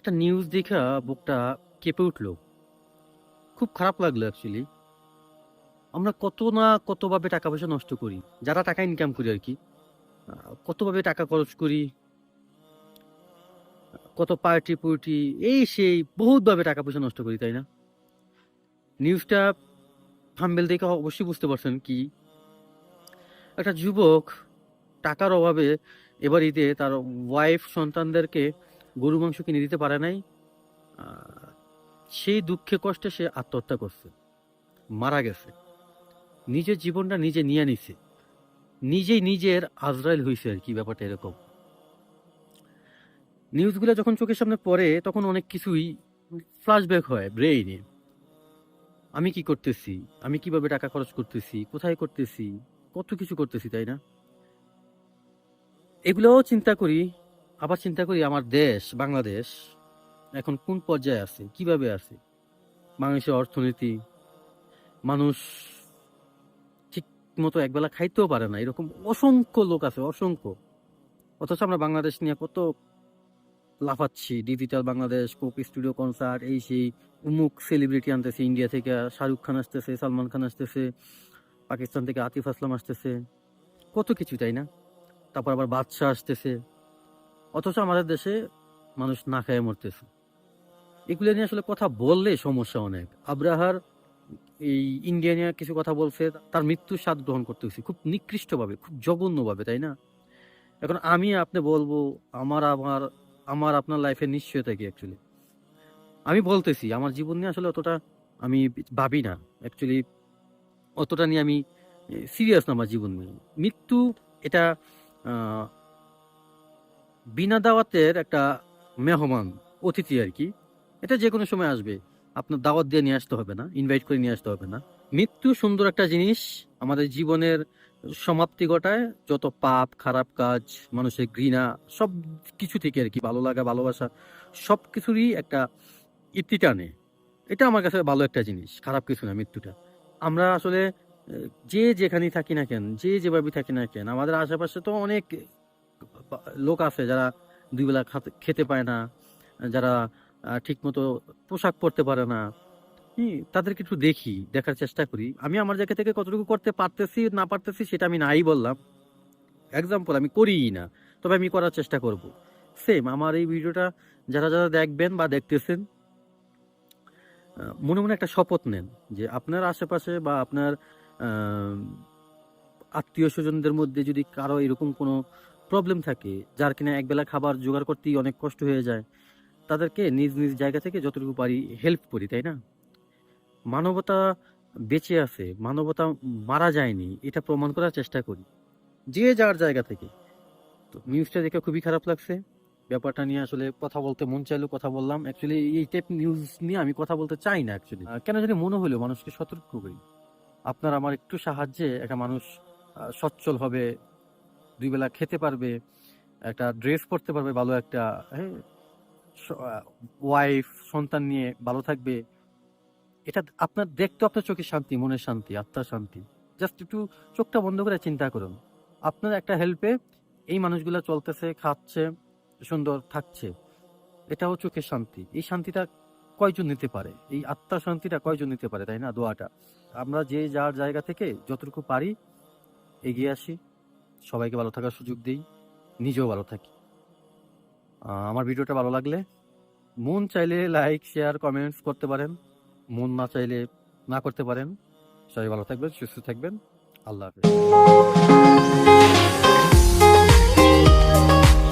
একটা নিউজ দেখা বুকটা কেঁপে উঠলো। খুব খারাপ লাগলো অ্যাকচুয়ালি। আমরা কত না কতভাবে টাকা পয়সা নষ্ট করি। যারা টাকা ইনকাম করি আরকি। আ কতভাবে টাকা খরচ করি, কত পার্টি-পুর্টি এই সেই বহুতভাবে টাকা পয়সা নষ্ট করি, তাই না? নিউজটা থাম্বনেল দেখে অবশ্যই বুঝতে পারছেন কি? একটা যুবক টাকার অভাবে এবার ঈদে তার ওয়াইফ সন্তানদেরকে গরুর মাংস কিনে দিতে পারে নাই। আ সেই দুঃখে কষ্টে সে আত্মহত্যা করছে। মারা গেছে। নিজের জীবনটা নিজে নিয়ে নিছে। নিজেই নিজের আজরাইল হইছে আরকি, ব্যাপারটা এরকম। নিউজগুলা যখন চোখের সামনে পড়ে তখন অনেক কিছুই ফ্ল্যাশব্যাক হয় ব্রেইনে। আমি কি করতেছি? আমি কিভাবে টাকা খরচ করতেছি? কোথায় করতেছি? কত কিছু করতেছি, তাই না? এগুলোও চিন্তা করি। আবার চিন্তা করি আমার দেশ বাংলাদেশ এখন কোন পর্যায়ে আছে? কিভাবে আছে? বাংলাদেশের অর্থনীতি, মানুষ ঠিকমতো একবেলা খাইতেও পারে না। এরকম অসংখ্য লোক আছে, অসংখ্য। অথচ আমরা বাংলাদেশ নিয়ে কত লাফাচ্ছি। Digital Bangladesh, Coke studio concert, এই সেই অমুক সেলিব্রিটি আনতেছে ইন্ডিয়া থেকে, শাহরুখ খান আসতেছে, সালমান খান আসতেছে, পাকিস্তান থেকে আতিফ আসলাম আসতেছে। কত কিছু, তাই না? তারপর আবার বাদশা আসতেছে। অথচ আমাদের দেশে মানুষ না খেয়ে মরতেছে। এগুলো নিয়ে আসলে কথা বললে সমস্যা অনেক। আব্রাহার এই ইন্ডিয়া নিয়ে কিছু কথা বলছে, তার মৃত্যুর স্বাদ গ্রহণ করতে হইছে খুব নিকৃষ্টভাবে, খুব জঘন্যভাবে, তাই না? এখন আমি আপনি বলবো আমার আমার আমার আপনার লাইফের নিশ্চয়তা কি অ্যাকচুয়ালি? আমি বলতেছি আমার জীবন নিয়ে আসলে অতটা আমি ভাবি না। অ্যাকচুয়ালি অতটা নিয়ে আমি সিরিয়াস না আমার জীবন নিয়ে। মৃত্যু এটা আ বিনা দাওয়াতের একটা মেহমান, অতিথি আরকি। এটা যেকোনো সময় আসবে। আপনার দাওয়াত দিয়ে নিয়ে আসতে হবে না, ইনভাইট করে নিয়ে আসতে হবে না। মৃত্যু সুন্দর একটা জিনিস। আমাদের জীবনের সমাপ্তি ঘটায়। যত পাপ, খারাপ কাজ, মানুষের ঘৃণা সবকিছু থেকে আরকি ভালো লাগা, ভালোবাসা সবকিছুরই একটা ইতি টানে। এটা আমার কাছে ভালো একটা জিনিস। খারাপ কিছু না মৃত্যুটা। আমরা আসলে যে যেখানেই থাকি না কেন, যে যেভাবেই থাকি না কেন, আমাদের আশেপাশে তো অনেক বা লোক আছে যারা ২ বেলা খেতে পায় না, যারা ঠিকমতো পোশাক পরতে পারে না। তাদেরকে একটু দেখি, দেখার চেষ্টা করি। আমি আমার জায়গা থেকে কতটুকু করতে পারতেছি, না পারতেছি সেটা আমি নাই বললাম। এক্সাম্পল আমি করিই না। তবে আমি করার চেষ্টা করব। সেম আমার এই ভিডিওটা যারা দেখবেন বা দেখতেছেন, মনে, মনে একটা শপথ নেন যে আপনার আশেপাশে বা আপনার আ আত্মীয়-স্বজনদের মধ্যে যদি কারো এরকম কোনো প্রবলেম থাকে, যার কিনা একবেলা খাবার জোগাড় করতেই অনেক কষ্ট হয়ে যায়, তাদেরকে নিজ জায়গা থেকে যতটুকু পারি হেল্প করি, তাই না? মানবতা বেঁচে আছে, মানবতা মারা যায়নি, এটা প্রমাণ করার চেষ্টা করি। যে যার জায়গা থেকে। তো নিউজটা দেখে খুবই খারাপ লাগছে। ব্যাপারটা নিয়ে আসলে কথা বলতে মন চাইলেও কথা বললাম। অ্যাকচুয়ালি এই টাইপ নিউজ নিয়ে আমি কথা বলতে চাই না অ্যাকচুয়ালি। কেন জানি মনে হলো মানুষকে সতর্ক করি। আপনার আমার একটু সাহায্যে একটা মানুষ সচ্ছল হবে, ২ বেলা খেতে পারবে, একটা ড্রেস পড়তে পারবে ভালো একটা, হ্যাঁ? স আ ওয়াইফ, সন্তান নিয়ে ভালো থাকবে। এটা আপনার দেখতেও আপনার চোখের শান্তি, মনের শান্তি, আত্মার শান্তি। জাস্ট একটু চোখটা বন্ধ করে চিন্তা করুন। আপনার একটা হেল্পে এই মানুষগুলা চলতেছে, খাচ্ছে, সুন্দর থাকছে। এটাও চোখের শান্তি। এই শান্তিটা কয়জন নিতে পারে? এই আত্মার শান্তিটা কয়জন নিতে পারে, তাই না? দোয়াটা। আমরা যে যার জায়গা থেকে যতটুকু পারি এগিয়ে আসি। সবাইকে ভালো থাকার সুযোগ দেই। নিজেও ভালো থাকি। আমার ভিডিওটা ভালো লাগলে মন চাইলে লাইক, শেয়ার, কমেন্টস করতে পারেন। মন না চাইলে না করতে পারেন। সবাই ভালো থাকবেন, সুস্থ থাকবেন। আল্লাহ হাফেজ।